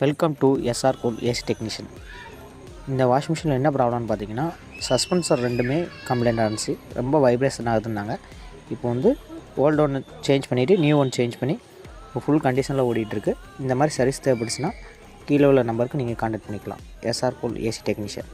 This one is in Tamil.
Welcome to SR cool AC technician. இந்த வாஷிங் மிஷினில் என்ன ப்ராப்ளம்னு பார்த்தீங்கன்னா, சஸ்பென்சர் ரெண்டுமே கம்ப்ளைண்ட் இருந்துச்சு. ரொம்ப வைப்ரேஷன் ஆகுதுன்னாங்க. இப்போ வந்து ஓல்டு ஒன்று சேஞ்ச் பண்ணிவிட்டு நியூ ஒன் சேஞ்ச் பண்ணி இப்போ ஃபுல் கண்டிஷனில் ஓடிட்டுருக்கு. இந்த மாதிரி சர்வீஸ் தேவைப்படுச்சுன்னா கீழே உள்ள நம்பருக்கு நீங்கள் கான்டாக்ட் பண்ணிக்கலாம். SR cool AC technician.